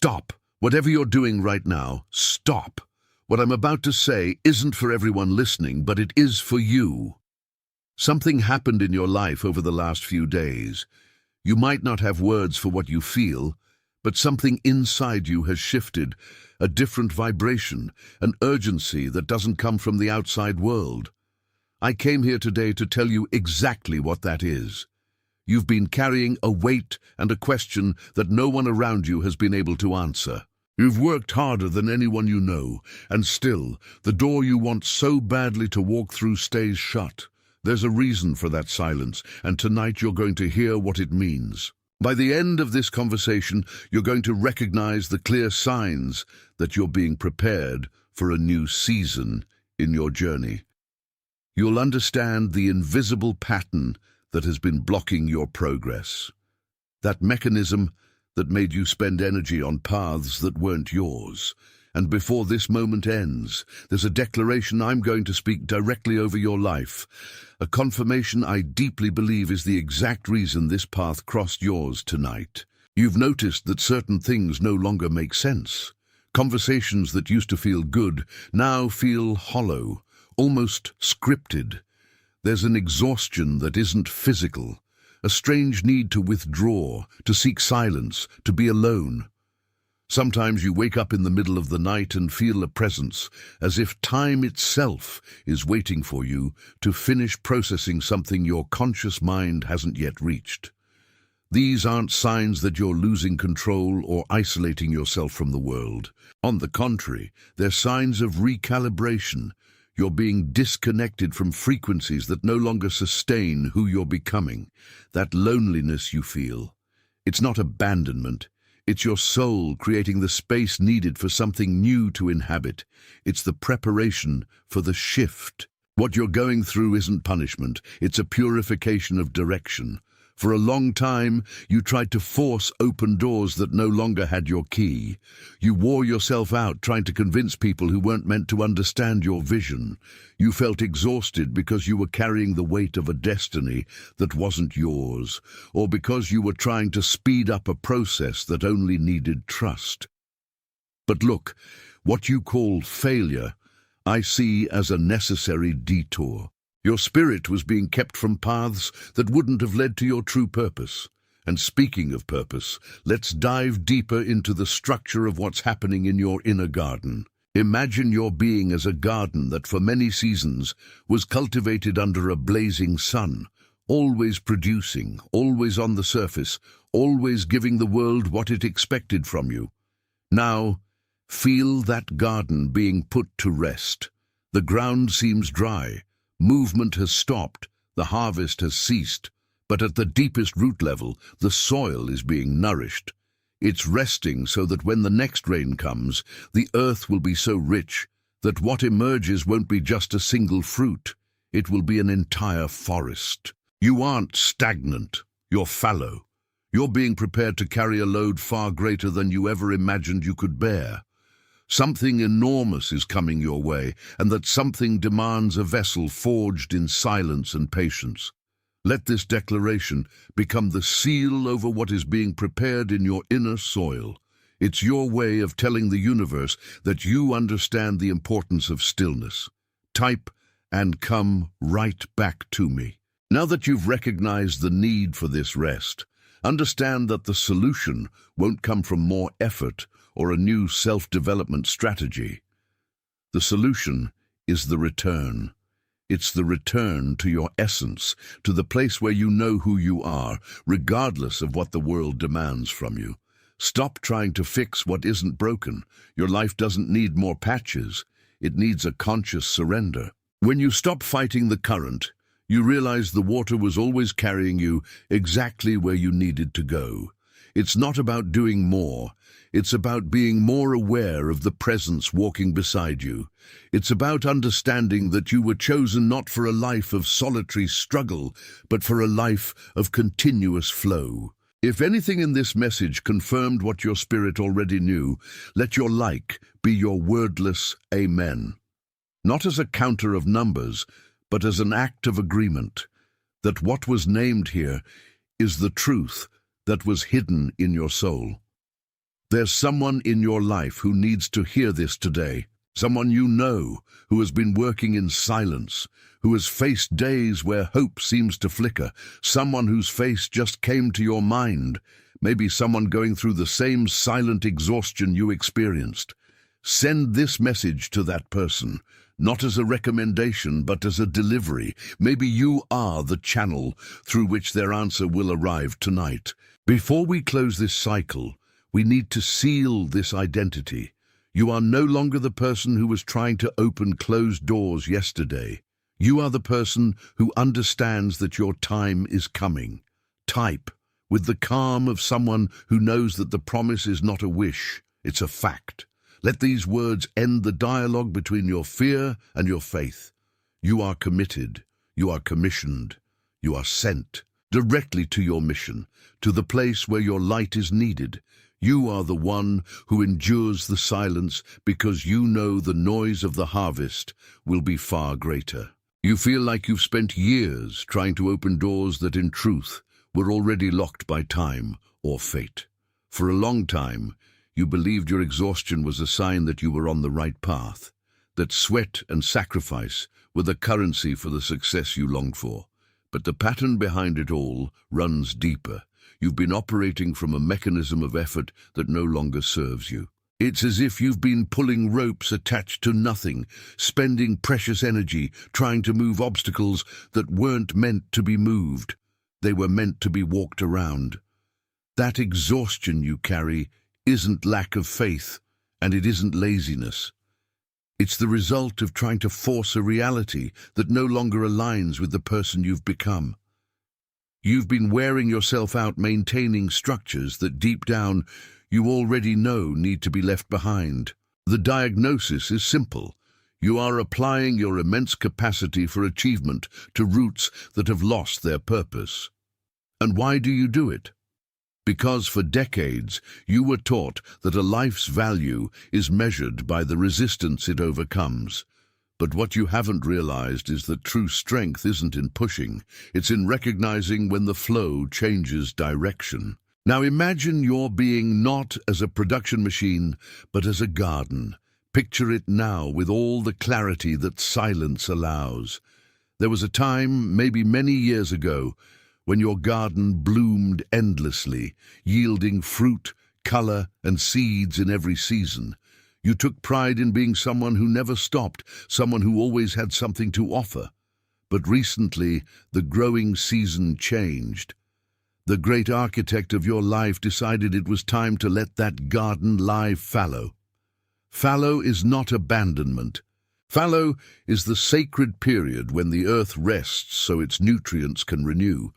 Stop. Whatever you're doing right now, stop. What I'm about to say isn't for everyone listening, but it is for you. Something happened in your life over the last few days. You might not have words for what you feel, but something inside you has shifted, a different vibration, an urgency that doesn't come from the outside world. I came here today to tell you exactly what that is. You've been carrying a weight and a question that no one around you has been able to answer. You've worked harder than anyone you know, and still, the door you want so badly to walk through stays shut. There's a reason for that silence, and tonight you're going to hear what it means. By the end of this conversation, you're going to recognize the clear signs that you're being prepared for a new season in your journey. You'll understand the invisible pattern that has been blocking your progress. That mechanism that made you spend energy on paths that weren't yours. And before this moment ends, there's a declaration I'm going to speak directly over your life. A confirmation I deeply believe is the exact reason this path crossed yours tonight. You've noticed that certain things no longer make sense. Conversations that used to feel good now feel hollow, almost scripted. There's an exhaustion that isn't physical, a strange need to withdraw, to seek silence, to be alone. Sometimes you wake up in the middle of the night and feel a presence, as if time itself is waiting for you to finish processing something your conscious mind hasn't yet reached. These aren't signs that you're losing control or isolating yourself from the world. On the contrary, they're signs of recalibration. You're being disconnected from frequencies that no longer sustain who you're becoming. That loneliness you feel, it's not abandonment. It's your soul creating the space needed for something new to inhabit. It's the preparation for the shift. What you're going through isn't punishment. It's a purification of direction. For a long time, you tried to force open doors that no longer had your key. You wore yourself out trying to convince people who weren't meant to understand your vision. You felt exhausted because you were carrying the weight of a destiny that wasn't yours, or because you were trying to speed up a process that only needed trust. But look, what you call failure, I see as a necessary detour. Your spirit was being kept from paths that wouldn't have led to your true purpose. And speaking of purpose, let's dive deeper into the structure of what's happening in your inner garden. Imagine your being as a garden that for many seasons was cultivated under a blazing sun, always producing, always on the surface, always giving the world what it expected from you. Now, feel that garden being put to rest. The ground seems dry. Movement has stopped, the harvest has ceased, but at the deepest root level, the soil is being nourished. It's resting so that when the next rain comes, the earth will be so rich that what emerges won't be just a single fruit. It will be an entire forest. You aren't stagnant, you're fallow. You're being prepared to carry a load far greater than you ever imagined you could bear. Something enormous is coming your way, and that something demands a vessel forged in silence and patience. Let this declaration become the seal over what is being prepared in your inner soil. It's your way of telling the universe that you understand the importance of stillness. Type and come right back to me. Now that you've recognized the need for this rest, understand that the solution won't come from more effort or a new self-development strategy. The solution is the return. It's the return to your essence, to the place where you know who you are, regardless of what the world demands from you. Stop trying to fix what isn't broken. Your life doesn't need more patches. It needs a conscious surrender. When you stop fighting the current, you realize the water was always carrying you exactly where you needed to go. It's not about doing more. It's about being more aware of the presence walking beside you. It's about understanding that you were chosen not for a life of solitary struggle, but for a life of continuous flow. If anything in this message confirmed what your spirit already knew, let your like be your wordless amen. Not as a counter of numbers, but as an act of agreement, that what was named here is the truth that was hidden in your soul. There's someone in your life who needs to hear this today. Someone you know who has been working in silence, who has faced days where hope seems to flicker, someone whose face just came to your mind, maybe someone going through the same silent exhaustion you experienced. Send this message to that person, not as a recommendation, but as a delivery. Maybe you are the channel through which their answer will arrive tonight. Before we close this cycle, we need to seal this identity. You are no longer the person who was trying to open closed doors yesterday. You are the person who understands that your time is coming. Type, with the calm of someone who knows that the promise is not a wish, it's a fact. Let these words end the dialogue between your fear and your faith. You are committed, you are commissioned, you are sent directly to your mission, to the place where your light is needed. You are the one who endures the silence because you know the noise of the harvest will be far greater. You feel like you've spent years trying to open doors that in truth were already locked by time or fate. For a long time, you believed your exhaustion was a sign that you were on the right path, that sweat and sacrifice were the currency for the success you longed for. But the pattern behind it all runs deeper. You've been operating from a mechanism of effort that no longer serves you. It's as if you've been pulling ropes attached to nothing, spending precious energy trying to move obstacles that weren't meant to be moved. They were meant to be walked around. That exhaustion you carry isn't lack of faith, and it isn't laziness. It's the result of trying to force a reality that no longer aligns with the person you've become. You've been wearing yourself out maintaining structures that deep down you already know need to be left behind. The diagnosis is simple. You are applying your immense capacity for achievement to roots that have lost their purpose. And why do you do it? Because for decades you were taught that a life's value is measured by the resistance it overcomes. But what you haven't realized is that true strength isn't in pushing, it's in recognizing when the flow changes direction. Now imagine your being not as a production machine, but as a garden. Picture it now with all the clarity that silence allows. There was a time, maybe many years ago, when your garden bloomed endlessly, yielding fruit, color, and seeds in every season. You took pride in being someone who never stopped, someone who always had something to offer. But recently, the growing season changed. The great architect of your life decided it was time to let that garden lie fallow. Fallow is not abandonment. Fallow is the sacred period when the earth rests so its nutrients can renew.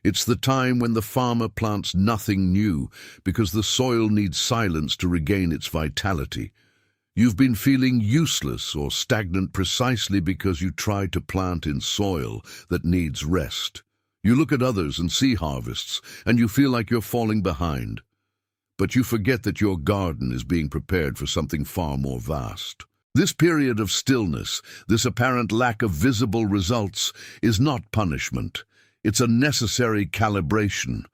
It's the time when the farmer plants nothing new because the soil needs silence to regain its vitality. You've been feeling useless or stagnant precisely because you tried to plant in soil that needs rest. You look at others and see harvests, and you feel like you're falling behind. But you forget that your garden is being prepared for something far more vast. This period of stillness, this apparent lack of visible results, is not punishment. It's a necessary calibration.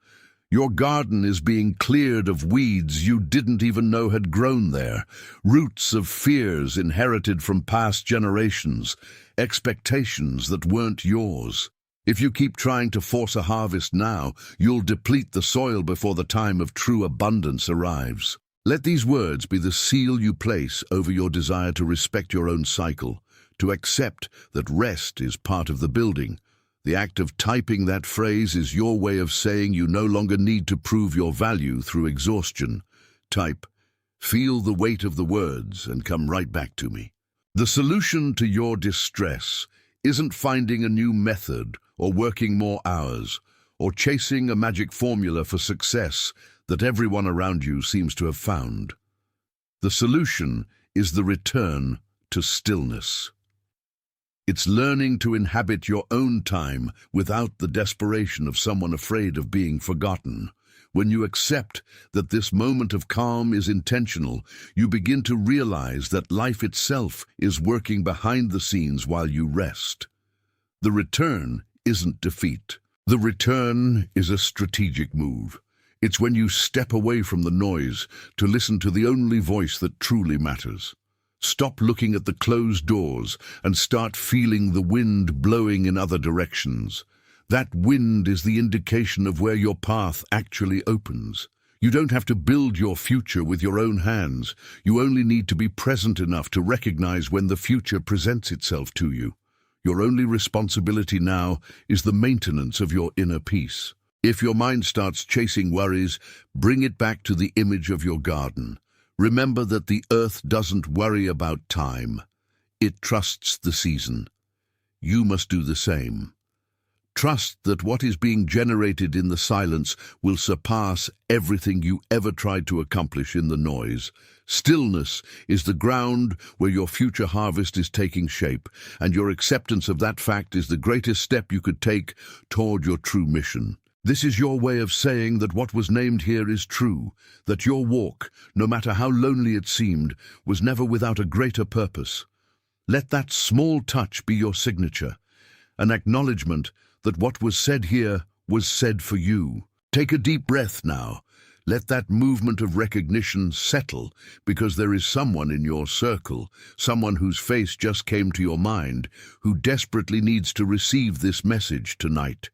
Your garden is being cleared of weeds you didn't even know had grown there, roots of fears inherited from past generations, expectations that weren't yours. If you keep trying to force a harvest now, you'll deplete the soil before the time of true abundance arrives. Let these words be the seal you place over your desire to respect your own cycle, to accept that rest is part of the building. The act of typing that phrase is your way of saying you no longer need to prove your value through exhaustion. Type, feel the weight of the words and come right back to me. The solution to your distress isn't finding a new method or working more hours or chasing a magic formula for success that everyone around you seems to have found. The solution is the return to stillness. It's learning to inhabit your own time without the desperation of someone afraid of being forgotten. When you accept that this moment of calm is intentional, you begin to realize that life itself is working behind the scenes while you rest. The return isn't defeat. The return is a strategic move. It's when you step away from the noise to listen to the only voice that truly matters. Stop looking at the closed doors and start feeling the wind blowing in other directions. That wind is the indication of where your path actually opens. You don't have to build your future with your own hands. You only need to be present enough to recognize when the future presents itself to you. Your only responsibility now is the maintenance of your inner peace. If your mind starts chasing worries, bring it back to the image of your garden. Remember that the earth doesn't worry about time. It trusts the season. You must do the same. Trust that what is being generated in the silence will surpass everything you ever tried to accomplish in the noise. Stillness is the ground where your future harvest is taking shape, and your acceptance of that fact is the greatest step you could take toward your true mission. This is your way of saying that what was named here is true, that your walk, no matter how lonely it seemed, was never without a greater purpose. Let that small touch be your signature, an acknowledgement that what was said here was said for you. Take a deep breath now. Let that movement of recognition settle, because there is someone in your circle, someone whose face just came to your mind, who desperately needs to receive this message tonight.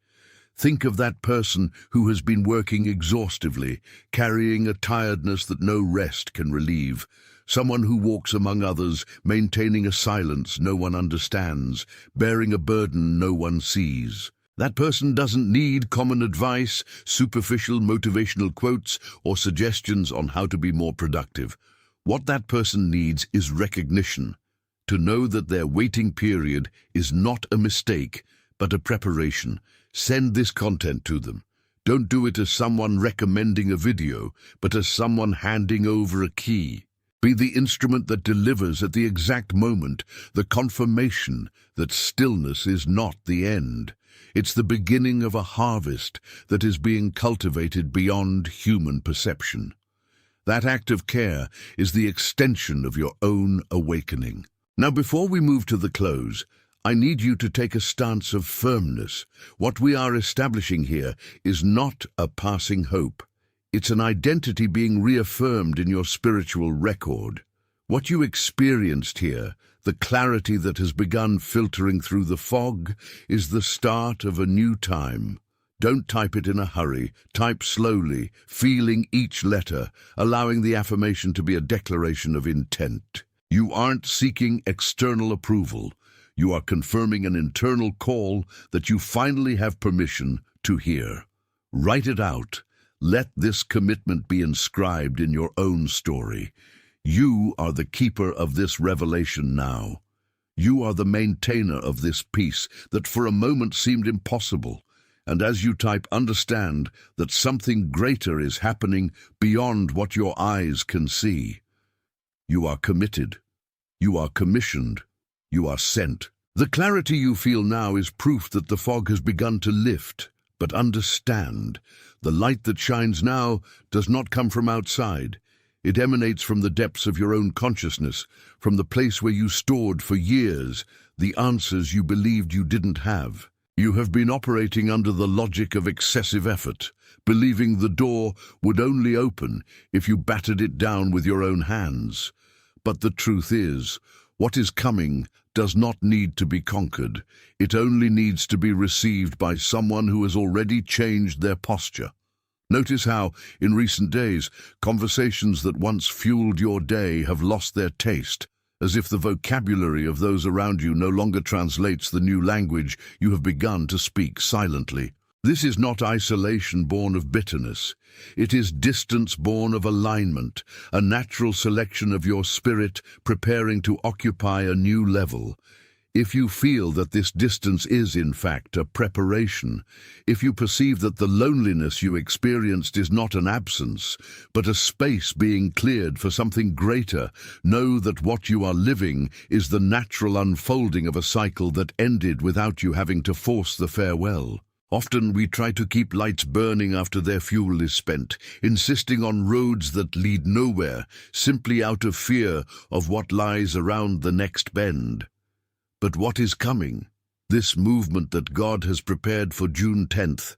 Think of that person who has been working exhaustively, carrying a tiredness that no rest can relieve. Someone who walks among others, maintaining a silence no one understands, bearing a burden no one sees. That person doesn't need common advice, superficial motivational quotes, or suggestions on how to be more productive. What that person needs is recognition, to know that their waiting period is not a mistake, but a preparation. Send this content to them. Don't do it as someone recommending a video, but as someone handing over a key. Be the instrument that delivers at the exact moment the confirmation that stillness is not the end. It's the beginning of a harvest that is being cultivated beyond human perception. That act of care is the extension of your own awakening. Now, before we move to the close, I need you to take a stance of firmness. What we are establishing here is not a passing hope. It's an identity being reaffirmed in your spiritual record. What you experienced here, the clarity that has begun filtering through the fog, is the start of a new time. Don't type it in a hurry. Type slowly, feeling each letter, allowing the affirmation to be a declaration of intent. You aren't seeking external approval. You are confirming an internal call that you finally have permission to hear. Write it out. Let this commitment be inscribed in your own story. You are the keeper of this revelation now. You are the maintainer of this peace that for a moment seemed impossible. And as you type, understand that something greater is happening beyond what your eyes can see. You are committed. You are commissioned. You are sent. The clarity you feel now is proof that the fog has begun to lift. But understand, the light that shines now does not come from outside. It emanates from the depths of your own consciousness, from the place where you stored for years the answers you believed you didn't have. You have been operating under the logic of excessive effort, believing the door would only open if you battered it down with your own hands. But the truth is, what is coming does not need to be conquered. It only needs to be received by someone who has already changed their posture. Notice how, in recent days, conversations that once fueled your day have lost their taste, as if the vocabulary of those around you no longer translates the new language you have begun to speak silently. This is not isolation born of bitterness. It is distance born of alignment, a natural selection of your spirit preparing to occupy a new level. If you feel that this distance is, in fact, a preparation, if you perceive that the loneliness you experienced is not an absence, but a space being cleared for something greater, know that what you are living is the natural unfolding of a cycle that ended without you having to force the farewell. Often we try to keep lights burning after their fuel is spent, insisting on roads that lead nowhere, simply out of fear of what lies around the next bend. But what is coming, this movement that God has prepared for June 10th,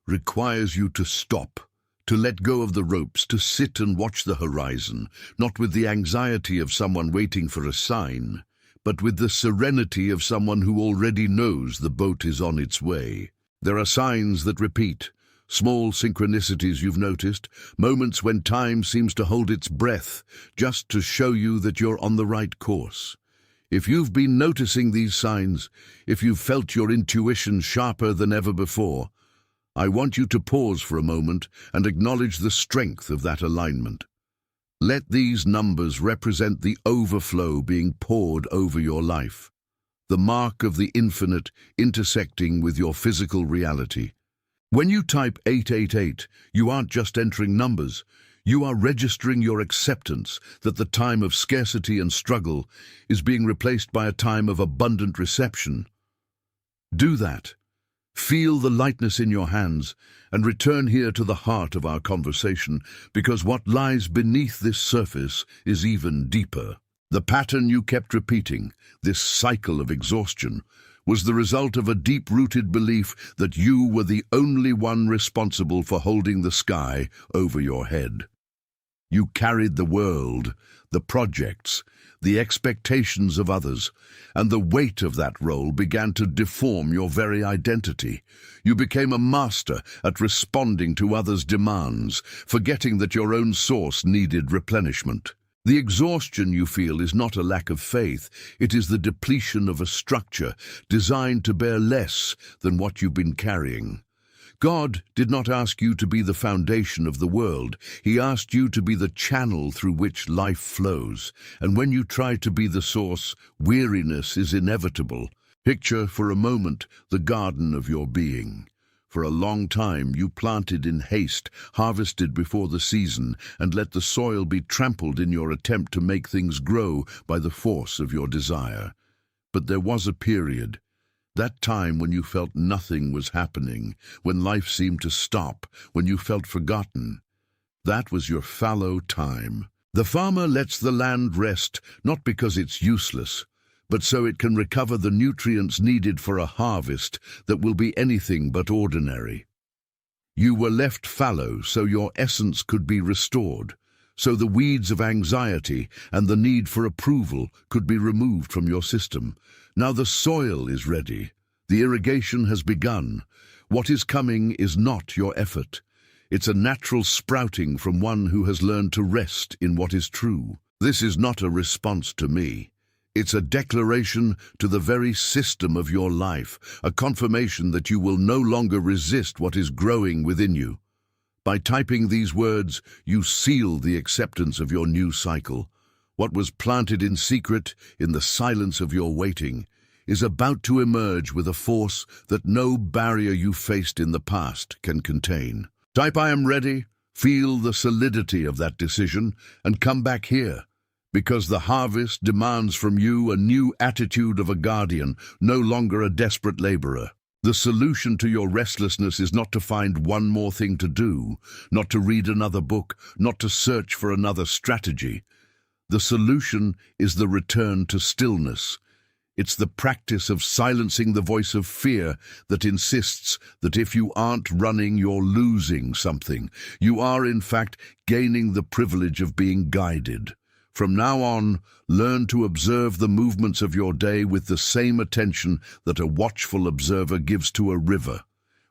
requires you to stop, To let go of the ropes, to sit and watch the horizon, not with the anxiety of someone waiting for a sign, but with the serenity of someone who already knows the boat is on its way. There are signs that repeat, small synchronicities you've noticed, moments when time seems to hold its breath, just to show you that you're on the right course. If you've been noticing these signs, if you've felt your intuition sharper than ever before, I want you to pause for a moment and acknowledge the strength of that alignment. Let these numbers represent the overflow being poured over your life, the mark of the infinite intersecting with your physical reality. When you type 888, you aren't just entering numbers, you are registering your acceptance that the time of scarcity and struggle is being replaced by a time of abundant reception. Do that. Feel the lightness in your hands and return here to the heart of our conversation, because what lies beneath this surface is even deeper. The pattern you kept repeating, this cycle of exhaustion, was the result of a deep-rooted belief that you were the only one responsible for holding the sky over your head. You carried the world, the projects, the expectations of others, and the weight of that role began to deform your very identity. You became a master at responding to others' demands, forgetting that your own source needed replenishment. The exhaustion you feel is not a lack of faith, it is the depletion of a structure designed to bear less than what you've been carrying. God did not ask you to be the foundation of the world. He asked you to be the channel through which life flows. And when you try to be the source, weariness is inevitable. Picture for a moment the garden of your being. For a long time you planted in haste, harvested before the season, and let the soil be trampled in your attempt to make things grow by the force of your desire. But there was a period, that time when you felt nothing was happening, when life seemed to stop, when you felt forgotten. That was your fallow time. The farmer lets the land rest, not because it's useless, but so it can recover the nutrients needed for a harvest that will be anything but ordinary. You were left fallow so your essence could be restored, so the weeds of anxiety and the need for approval could be removed from your system. Now the soil is ready. The irrigation has begun. What is coming is not your effort. It's a natural sprouting from one who has learned to rest in what is true. This is not a response to me. It's a declaration to the very system of your life, a confirmation that you will no longer resist what is growing within you. By typing these words, you seal the acceptance of your new cycle. What was planted in secret, in the silence of your waiting, is about to emerge with a force that no barrier you faced in the past can contain. Type "I am ready," feel the solidity of that decision, and come back here, because the harvest demands from you a new attitude of a guardian, no longer a desperate laborer. The solution to your restlessness is not to find one more thing to do, not to read another book, not to search for another strategy. The solution is the return to stillness. It's the practice of silencing the voice of fear that insists that if you aren't running, you're losing something. You are, in fact, gaining the privilege of being guided. From now on, learn to observe the movements of your day with the same attention that a watchful observer gives to a river.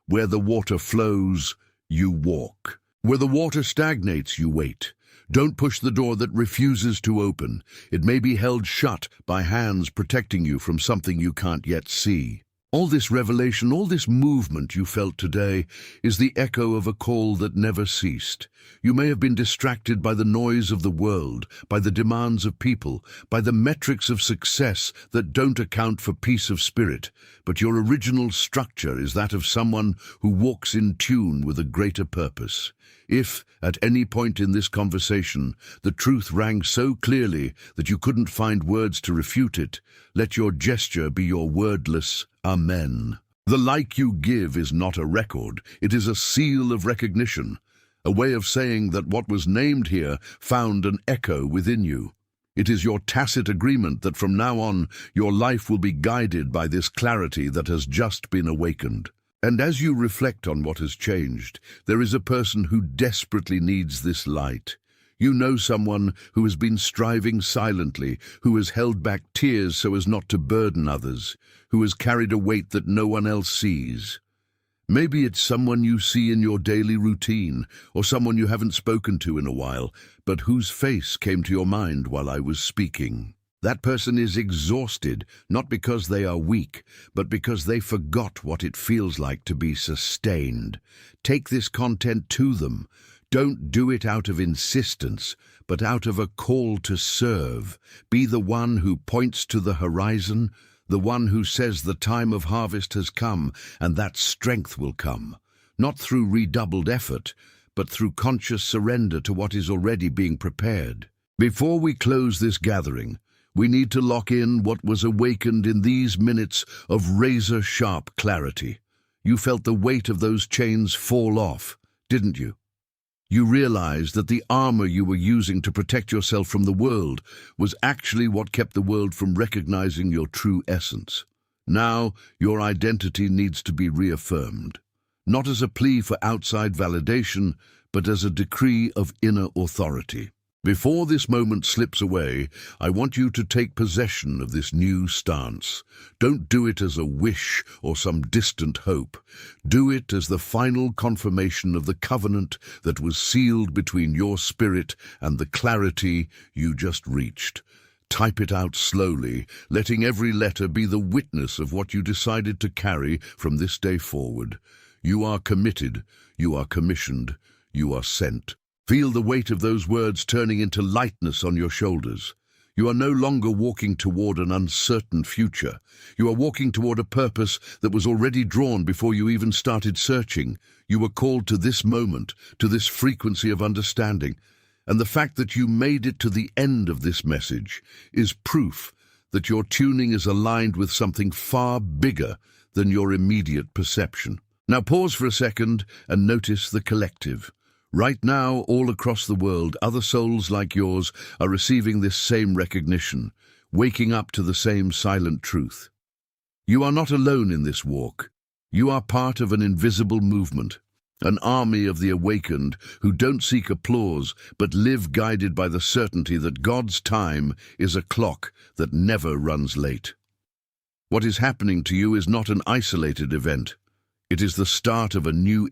Where the water flows, you walk. Where the water stagnates, you wait. Don't push the door that refuses to open. It may be held shut by hands protecting you from something you can't yet see. All this revelation, all this movement you felt today is the echo of a call that never ceased. You may have been distracted by the noise of the world, by the demands of people, by the metrics of success that don't account for peace of spirit, but your original structure is that of someone who walks in tune with a greater purpose. If, at any point in this conversation, the truth rang so clearly that you couldn't find words to refute it, let your gesture be your wordless Amen. The like you give is not a record, it is a seal of recognition, a way of saying that what was named here found an echo within you. It is your tacit agreement that from now on your life will be guided by this clarity that has just been awakened. And as you reflect on what has changed, there is a person who desperately needs this light. You know someone who has been striving silently, who has held back tears so as not to burden others, who has carried a weight that no one else sees. Maybe it's someone you see in your daily routine, or someone you haven't spoken to in a while, but whose face came to your mind while I was speaking. That person is exhausted, not because they are weak, but because they forgot what it feels like to be sustained. Take this content to them. Don't do it out of insistence, but out of a call to serve. Be the one who points to the horizon, the one who says the time of harvest has come, and that strength will come, not through redoubled effort, but through conscious surrender to what is already being prepared. Before we close this gathering, we need to lock in what was awakened in these minutes of razor-sharp clarity. You felt the weight of those chains fall off, didn't you? You realized that the armor you were using to protect yourself from the world was actually what kept the world from recognizing your true essence. Now, your identity needs to be reaffirmed, not as a plea for outside validation, but as a decree of inner authority. Before this moment slips away, I want you to take possession of this new stance. Don't do it as a wish or some distant hope. Do it as the final confirmation of the covenant that was sealed between your spirit and the clarity you just reached. Type it out slowly, letting every letter be the witness of what you decided to carry from this day forward. You are committed, you are commissioned, you are sent. Feel the weight of those words turning into lightness on your shoulders. You are no longer walking toward an uncertain future. You are walking toward a purpose that was already drawn before you even started searching. You were called to this moment, to this frequency of understanding. And the fact that you made it to the end of this message is proof that your tuning is aligned with something far bigger than your immediate perception. Now pause for a second and notice the collective. Right now, all across the world, other souls like yours are receiving this same recognition, waking up to the same silent truth. You are not alone in this walk. You are part of an invisible movement, an army of the awakened who don't seek applause but live guided by the certainty that God's time is a clock that never runs late. What is happening to you is not an isolated event. It is the start of a new